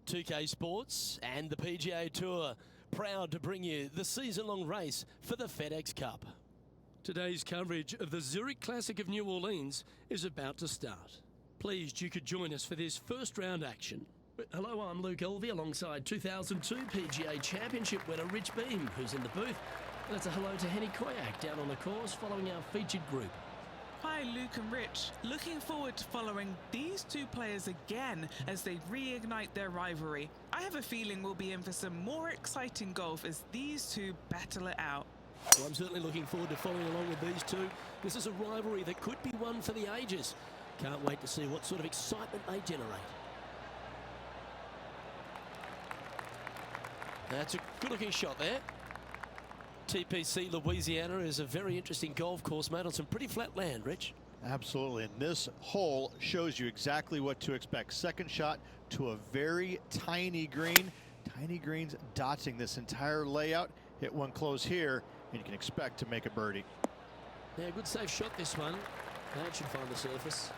2K Sports and the PGA Tour, proud to bring you the season-long race for the FedEx Cup. Today's coverage of the Zurich Classic of New Orleans is about to start. Pleased you could join us for this first round action. Hello, I'm Luke Elvey alongside 2002 PGA Championship winner Rich Beam, who's in the booth. And it's a hello to Henny Koyak down on the course following our featured group. Hi Luke and Rich, looking forward to following these two players again as they reignite their rivalry. I have a feeling we'll be in for some more exciting golf as these two battle it out. Well, I'm certainly looking forward to following along with these two. This is a rivalry that could be one for the ages. Can't wait to see what sort of excitement they generate. That's a good-looking shot there. TPC Louisiana is a very interesting golf course made on some pretty flat land, Rich. Absolutely, and this hole shows you exactly what to expect. Second shot to a very tiny green. Tiny greens dotting this entire layout. Hit one close here, and you can expect to make a birdie. Yeah, good safe shot this one. That should find the surface.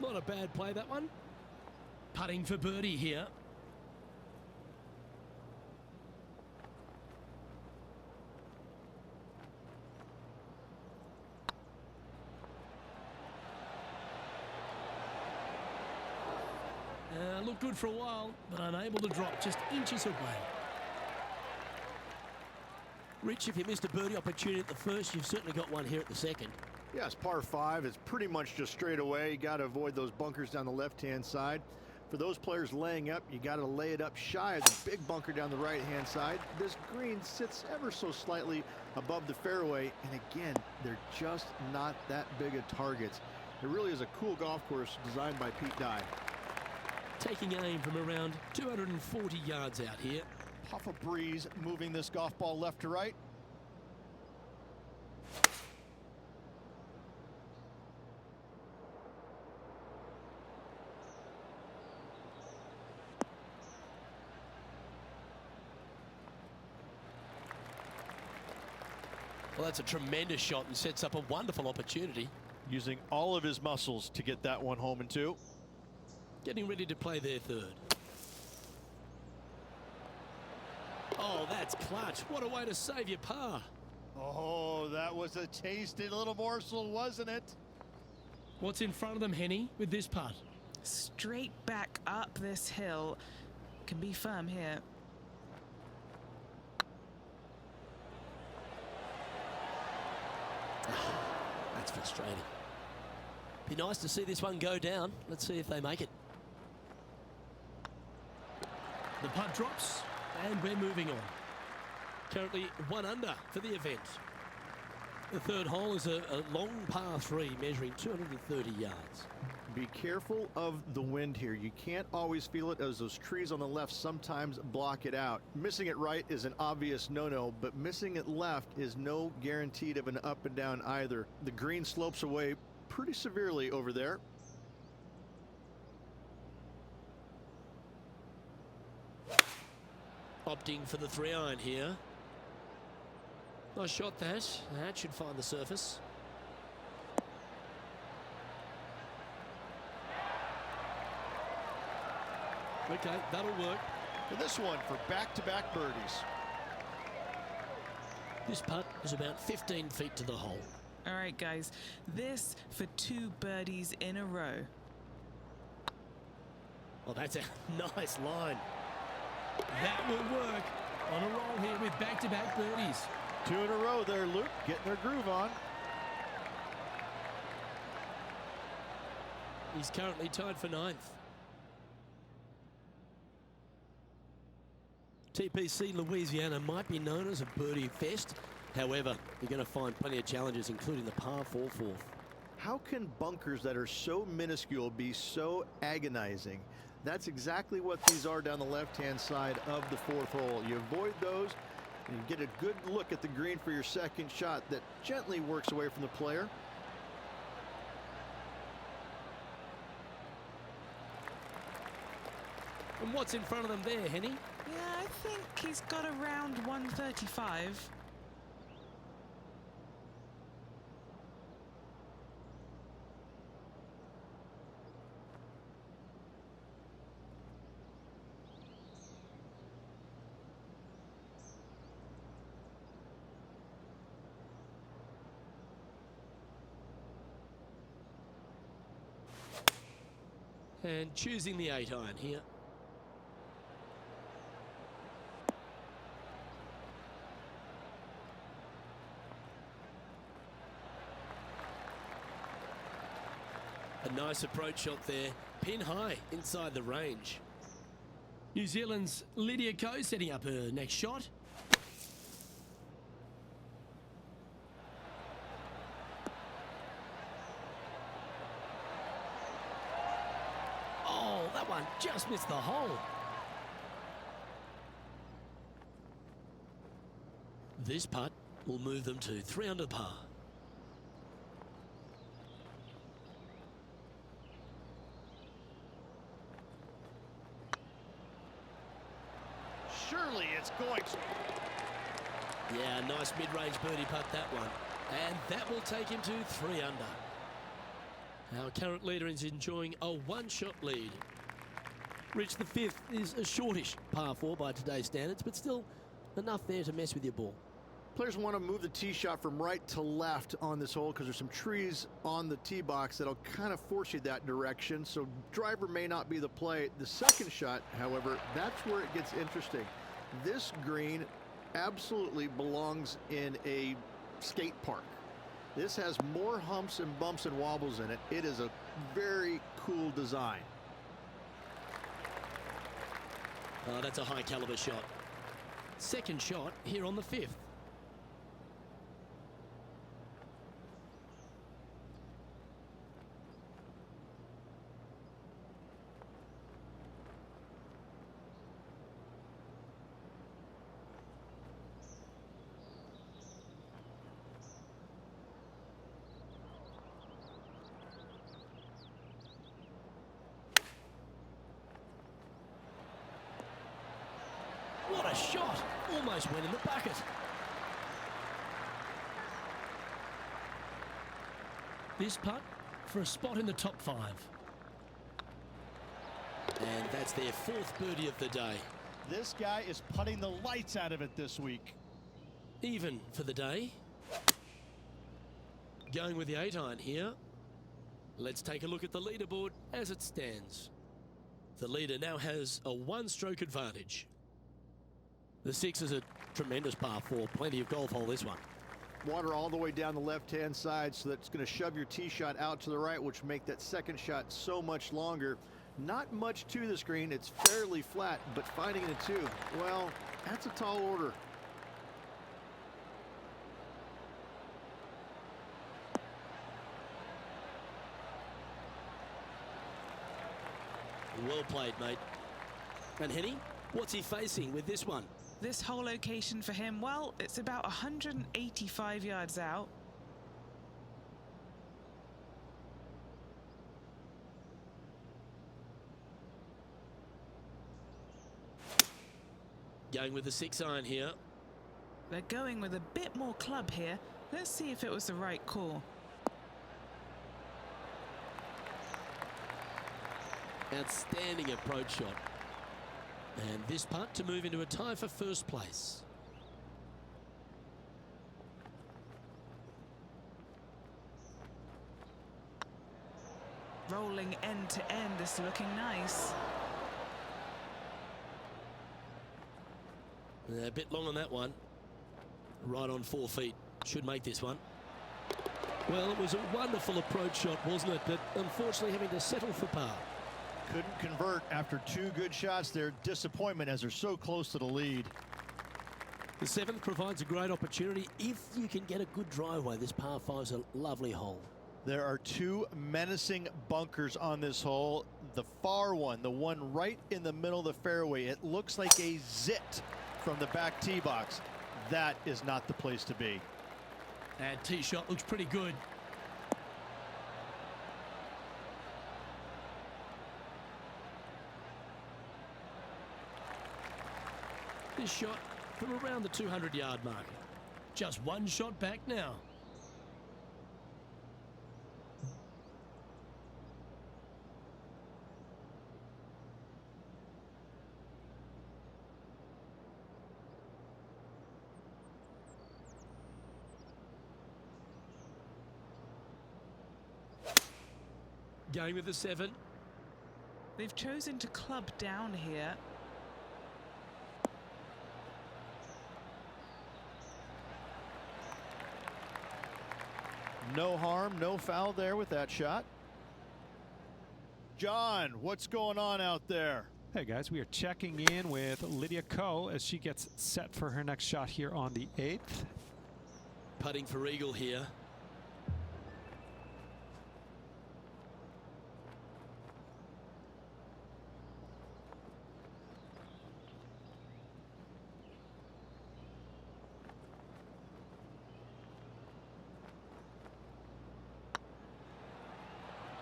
Not a bad play, that one. Putting for birdie here. Looked good for a while, but unable to drop just inches away. Rich, if you missed a birdie opportunity at the first, you've certainly got one here at the second. Yeah, it's par 5. It's pretty much just straight away. You got to avoid those bunkers down the left-hand side. For those players laying up, you got to lay it up shy of the big bunker down the right-hand side. This green sits ever so slightly above the fairway, and again, they're just not that big of targets. It really is a cool golf course designed by Pete Dye. Taking aim from around 240 yards out here. Puff of breeze moving this golf ball left to right. Well, that's a tremendous shot and sets up a wonderful opportunity. Using all of his muscles to get that one home in two. Getting ready to play their third. Oh, that's clutch. What a way to save your par. Oh, that was a tasty little morsel, wasn't it? What's in front of them, Henny, with this putt? Straight back up this hill. Can be firm here. That's frustrating. Be nice to see this one go down. Let's see if they make it. The putt drops, and we're moving on. Currently 1 under for the event. The third hole is a long par 3 measuring 230 yards. Be careful of the wind here. You can't always feel it as those trees on the left sometimes block it out. Missing it right is an obvious no-no, but missing it left is no guaranteed of an up and down either. The green slopes away pretty severely over there. Opting for the 3-iron here. Nice shot that. That should find the surface. Okay, that'll work. And this one for back-to-back birdies. This putt is about 15 feet to the hole. All right, guys, this for 2 birdies in a row. Well, that's a nice line. That will work on a roll here with back-to-back birdies. 2 in a row there, Luke, getting their groove on. He's currently tied for 9th. TPC Louisiana might be known as a birdie fest. However, you're going to find plenty of challenges, including the par 4 fourth. How can bunkers that are so minuscule be so agonizing? That's exactly what these are down the left-hand side of the 4th hole. You avoid those, and you get a good look at the green for your second shot that gently works away from the player. And what's in front of them there, Henny? Yeah, I think he's got around 135. And choosing the 8-iron here. A nice approach shot there, pin high inside the range. New Zealand's Lydia Ko setting up her next shot. Oh, that one just missed the hole. This putt will move them to 3 under par. Surely it's going to. Yeah, nice mid-range birdie putt, that one. And that will take him to 3 under. Our current leader is enjoying a one-shot lead. Rich, the 5th is a shortish par 4 by today's standards, but still enough there to mess with your ball. Players want to move the tee shot from right to left on this hole because there's some trees on the tee box that'll kind of force you that direction, so driver may not be the play. The second shot, however, that's where it gets interesting. This green absolutely belongs in a skate park. This has more humps and bumps and wobbles in it. It is a very cool design. Oh, that's a high caliber shot. Second shot here on the 5th. What a shot! Almost went in the bucket. This putt for a spot in the top 5. And that's their 4th birdie of the day. This guy is putting the lights out of it this week. Even for the day. Going with the 8-iron here. Let's take a look at the leaderboard as it stands. The leader now has a 1-stroke advantage. The 6 is a tremendous par 4. Plenty of golf hole, this one. Water all the way down the left-hand side, so that's going to shove your tee shot out to the right, which will make that second shot so much longer. Not much to this green. It's fairly flat, but finding it a 2, well, that's a tall order. Well played, mate. And Henny, what's he facing with this one? This whole location for him, well, it's about 185 yards out. Going with the 6-iron here. They're going with a bit more club here. Let's see if it was the right call. Outstanding approach shot. And this putt to move into a tie for first place. Rolling end to end, this looking nice. A bit long on that one. Right on 4 feet. Should make this one. Well, it was a wonderful approach shot, wasn't it? But unfortunately having to settle for par. Couldn't convert after 2 good shots there. Disappointment as they're so close to the lead. The 7th provides a great opportunity if you can get a good driveway. This par 5 is a lovely hole. There are 2 menacing bunkers on this hole. The far one, the one right in the middle of the fairway, it looks like a zit from the back tee box. That is not the place to be. And tee shot looks pretty good. This shot from around the 200-yard mark. Just one shot back now. Going with the 7. They've chosen to club down here. No harm, no foul there with that shot. John, what's going on out there? Hey guys, we are checking in with Lydia Ko as she gets set for her next shot here on the 8th. Putting for eagle here.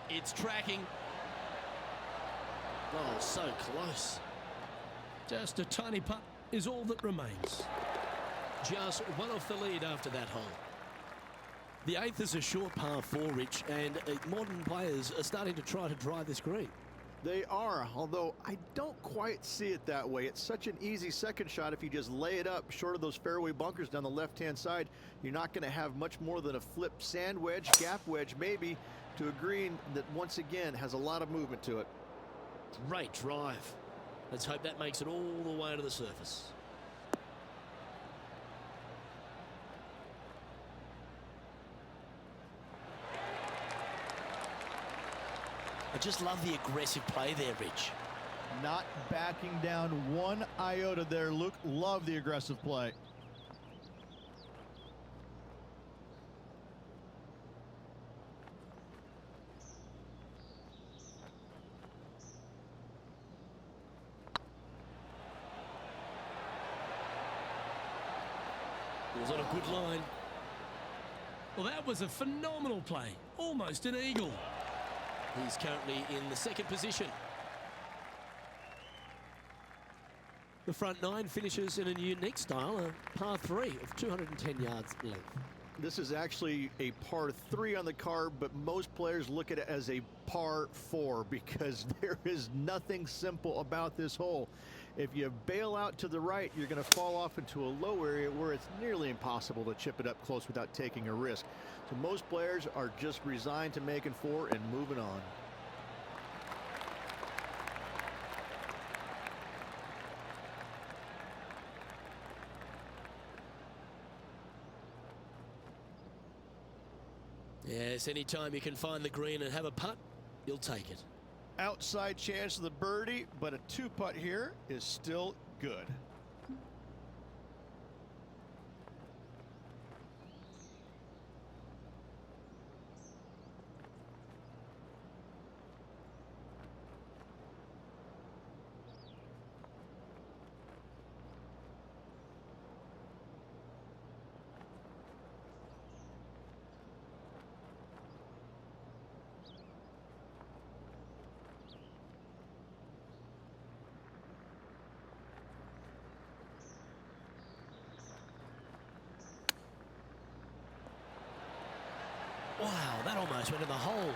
It's tracking. Oh, so close. Just a tiny putt is all that remains. Just one off the lead after that hole. The 8th is a short par 4, Rich, and modern players are starting to try to drive this green. They are, although I don't quite see it that way. It's such an easy second shot if you just lay it up short of those fairway bunkers down the left-hand side. You're not going to have much more than a flip sand wedge, gap wedge maybe, to a green that once again has a lot of movement to it. Great drive. Let's hope that makes it all the way to the surface. I just love the aggressive play there, Rich. Not backing down one iota there, Luke. Love the aggressive play. It was on a good line. Well, that was a phenomenal play. Almost an eagle. He's currently in the 2nd position. The front 9 finishes in a unique style, a par 3 of 210 yards length. This is actually a par 3 on the card, but most players look at it as a par 4 because there is nothing simple about this hole. If you bail out to the right, you're going to fall off into a low area where it's nearly impossible to chip it up close without taking a risk. So most players are just resigned to making 4 and moving on. Yes, anytime you can find the green and have a putt, you'll take it. Outside chance of the birdie, but a 2-putt here is still good. Wow, that almost went in the hole.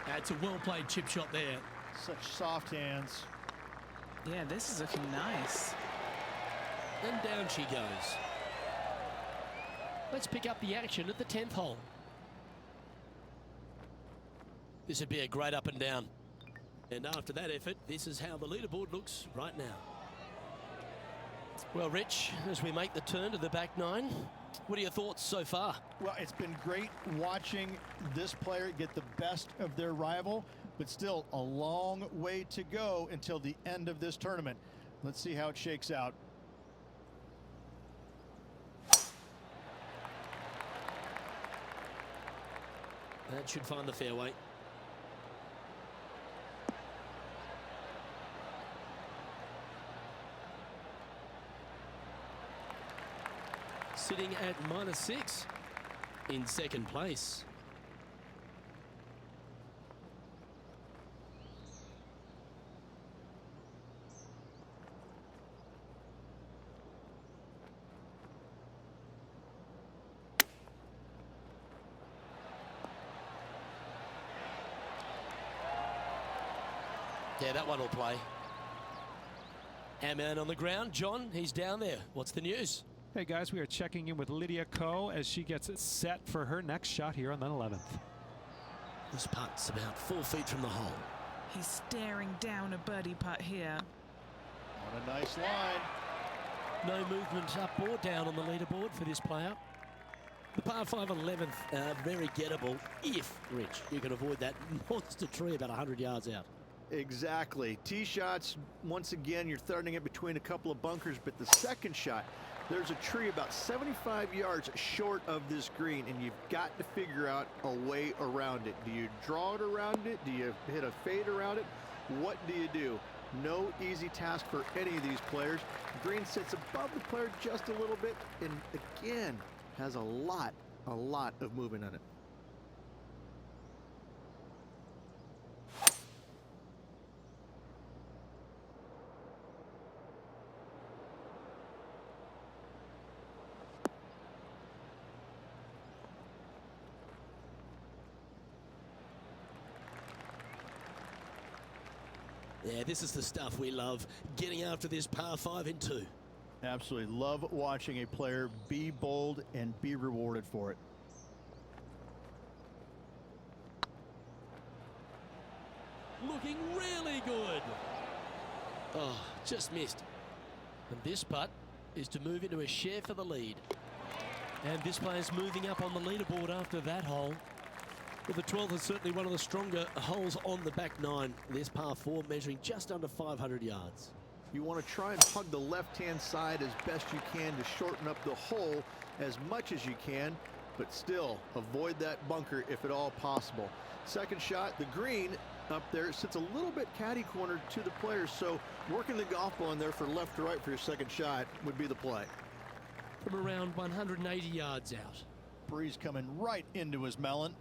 That's a well-played chip shot there. Such soft hands. Yeah, this is looking nice. And down she goes. Let's pick up the action at the 10th hole. This would be a great up and down. And after that effort, this is how the leaderboard looks right now. Well, Rich, as we make the turn to the back 9, what are your thoughts so far? Well, it's been great watching this player get the best of their rival, but still a long way to go until the end of this tournament. Let's see how it shakes out. That should find the fairway. Sitting at -6 in 2nd place. Yeah, that one will play. Our man on the ground, John, he's down there. What's the news? Hey guys, we are checking in with Lydia Ko as she gets set for her next shot here on the 11th. This putt's about 4 feet from the hole. He's staring down a birdie putt here. On a nice line. No movement up or down on the leaderboard for this player. The par 5 11th, very gettable if, Rich, you can avoid that monster tree about 100 yards out. Exactly. Tee shots, once again, you're threading it between a couple of bunkers, but the second shot, there's a tree about 75 yards short of this green, and you've got to figure out a way around it. Do you draw it around it? Do you hit a fade around it? What do you do? No easy task for any of these players. Green sits above the player just a little bit, and again, has a lot of movement on it. Yeah, this is the stuff we love, getting after this par 5 in 2. Absolutely love watching a player be bold and be rewarded for it. Looking really good. Oh, just missed. And this putt is to move into a share for the lead. And this player's moving up on the leaderboard after that hole. But the 12th is certainly one of the stronger holes on the back 9. This par 4 measuring just under 500 yards. You want to try and hug the left-hand side as best you can to shorten up the hole as much as you can, but still avoid that bunker if at all possible. Second shot, the green up there sits a little bit caddy cornered to the players, so working the golf ball in there for left to right for your second shot would be the play. From around 180 yards out. Breeze coming right into his melon.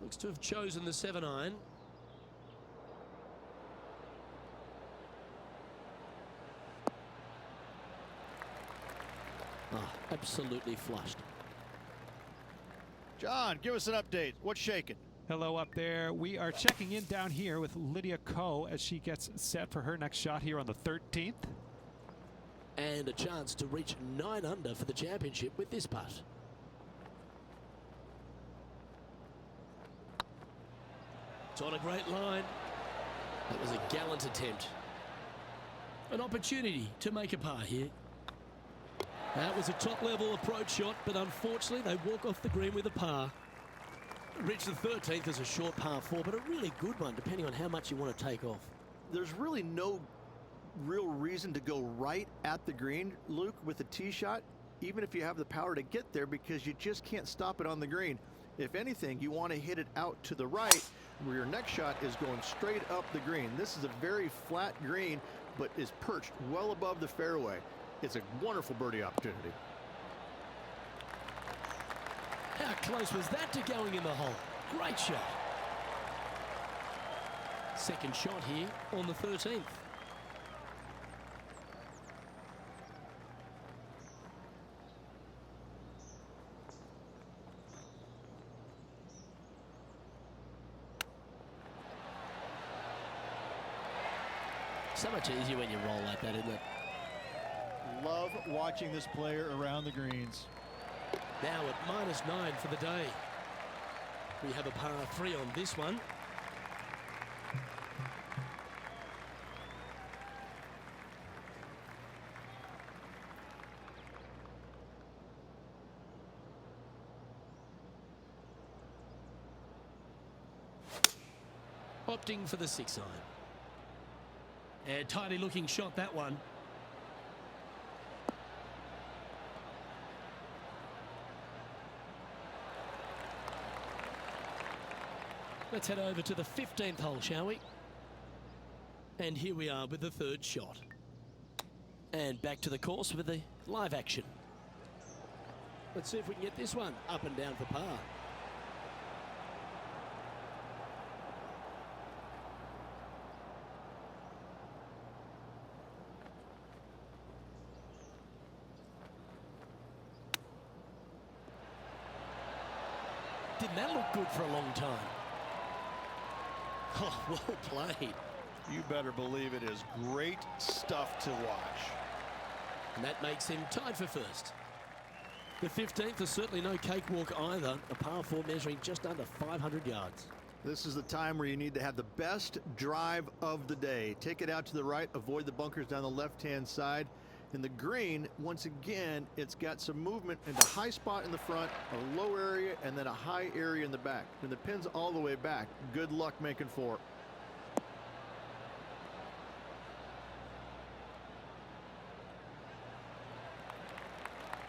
Looks to have chosen the 7-iron. Ah, absolutely flushed. John, give us an update. What's shaking? Hello up there. We are checking in down here with Lydia Ko as she gets set for her next shot here on the 13th. And a chance to reach 9 under for the championship with this putt. It's on a great line. That was a gallant attempt. An opportunity to make a par here. That was a top-level approach shot, but unfortunately they walk off the green with a par. Reach the 13th is a short par 4, but a really good one, depending on how much you want to take off. There's really no real reason to go right at the green, Luke, with a tee shot, even if you have the power to get there, because you just can't stop it on the green. If anything, you want to hit it out to the right, where your next shot is going straight up the green. This is a very flat green, but is perched well above the fairway. It's a wonderful birdie opportunity. How close was that to going in the hole? Great shot. Second shot here on the 13th. So much easier when you roll like that, isn't it? Love watching this player around the greens. Now at -9 for the day. We have a par 3 on this one. Opting for the 6-iron. And tidy looking shot, that one. Let's head over to the 15th hole, shall we? And here we are with the 3rd shot. And back to the course with the live action. Let's see if we can get this one up and down for par. Didn't that look good for a long time? Oh, well played. You better believe it is great stuff to watch. And that makes him tied for first. The 15th is certainly no cakewalk either. A par 4 measuring just under 500 yards. This is the time where you need to have the best drive of the day. Take it out to the right, avoid the bunkers down the left-hand side. In the green, once again, it's got some movement into a high spot in the front, a low area, and then a high area in the back. And the pin's all the way back. Good luck making four.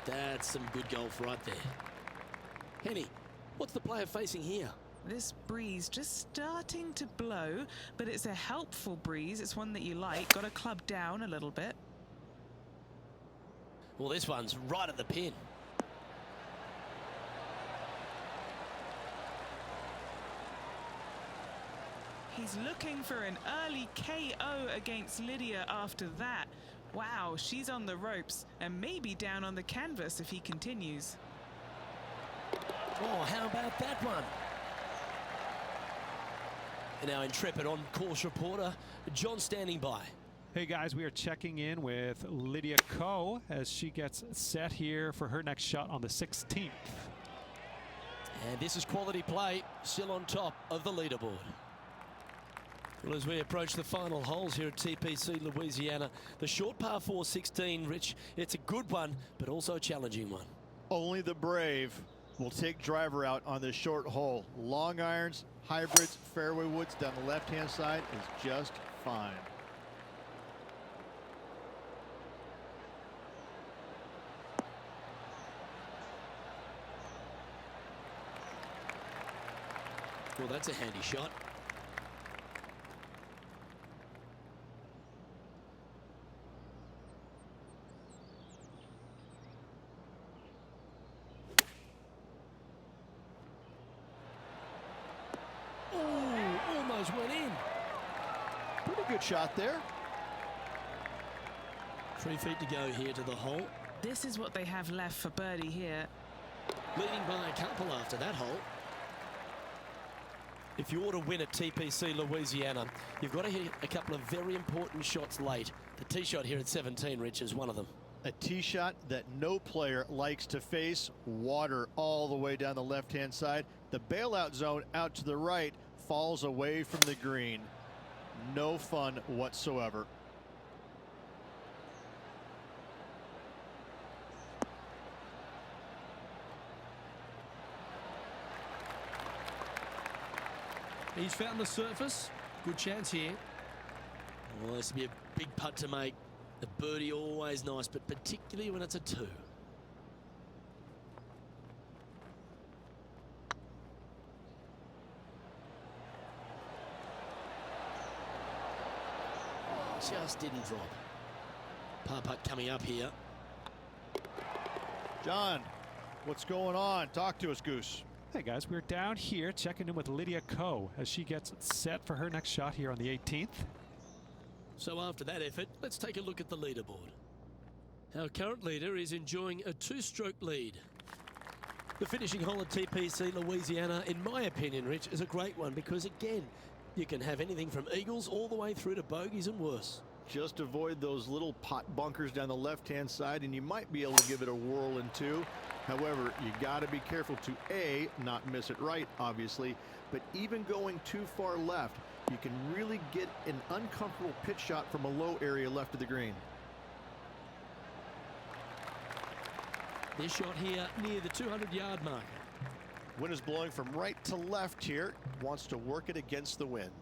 That's some good golf right there. Henny, what's the player facing here? This breeze just starting to blow, but it's a helpful breeze. It's one that you like. Got to club down a little bit. Well, this one's right at the pin. He's looking for an early KO against Lydia after that. Wow, she's on the ropes and maybe down on the canvas if he continues. Oh, how about that one? And our intrepid on-course reporter, John, standing by. Hey guys, we are checking in with Lydia Ko as she gets set here for her next shot on the 16th. And this is quality play, still on top of the leaderboard. Well, as we approach the final holes here at TPC Louisiana, the short par 4 16, Rich, it's a good one, but also a challenging one. Only the brave will take driver out on this short hole. Long irons, hybrids, fairway woods down the left-hand side is just fine. Well, that's a handy shot. Almost went in. Pretty good shot there. 3 feet to go here to the hole. This is what they have left for birdie here. Leading by a couple after that hole. If you ought to win at TPC Louisiana, you've got to hit a couple of very important shots late. The tee shot here at 17, Rich, is one of them. A tee shot that no player likes to face. Water all the way down the left-hand side. The bailout zone out to the right falls away from the green. No fun whatsoever. He's found the surface. Good chance here. Well, this will be a big putt to make. The birdie always nice, but particularly when it's a 2. Just didn't drop. Par putt coming up here. John, what's going on? Talk to us, Goose. Hey guys, we're down here checking in with Lydia Ko as she gets set for her next shot here on the 18th. So after that effort, let's take a look at the leaderboard. Our current leader is enjoying a 2-stroke lead. The finishing hole at TPC Louisiana, in my opinion, Rich, is a great one because, again, you can have anything from eagles all the way through to bogeys and worse. Just avoid those little pot bunkers down the left-hand side, and you might be able to give it a whirl in 2. However, you got to be careful to A, not miss it right, obviously, but even going too far left, you can really get an uncomfortable pitch shot from a low area left of the green. This shot here near the 200-yard marker. Wind is blowing from right to left here. Wants to work it against the wind.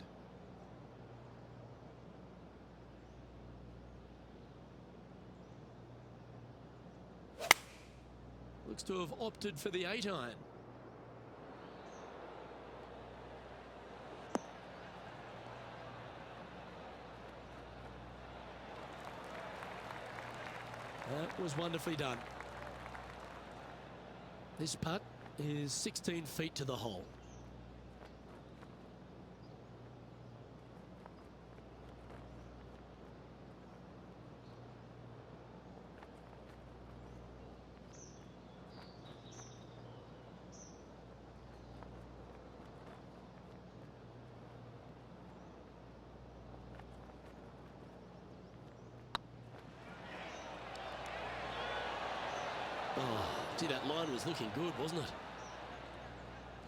Looks to have opted for the 8-iron. That was wonderfully done. This putt is 16 feet to the hole. Oh, gee, that line was looking good, wasn't it?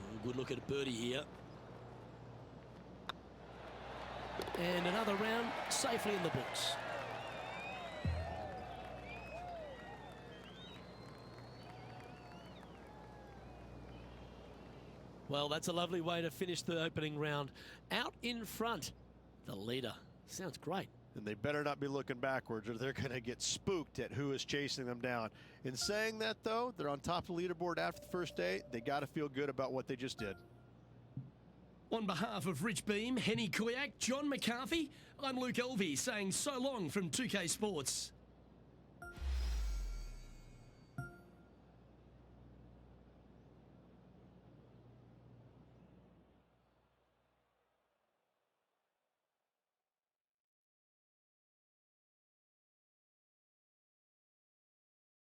Oh, good look at a birdie here. And another round safely in the books. Well, that's a lovely way to finish the opening round. Out in front, the leader. Sounds great. And they better not be looking backwards or they're going to get spooked at who is chasing them down. In saying that, though, they're on top of the leaderboard after the first day. They got to feel good about what they just did. On behalf of Rich Beam, Henny Koyak, John McCarthy, I'm Luke Elvey saying so long from 2K Sports.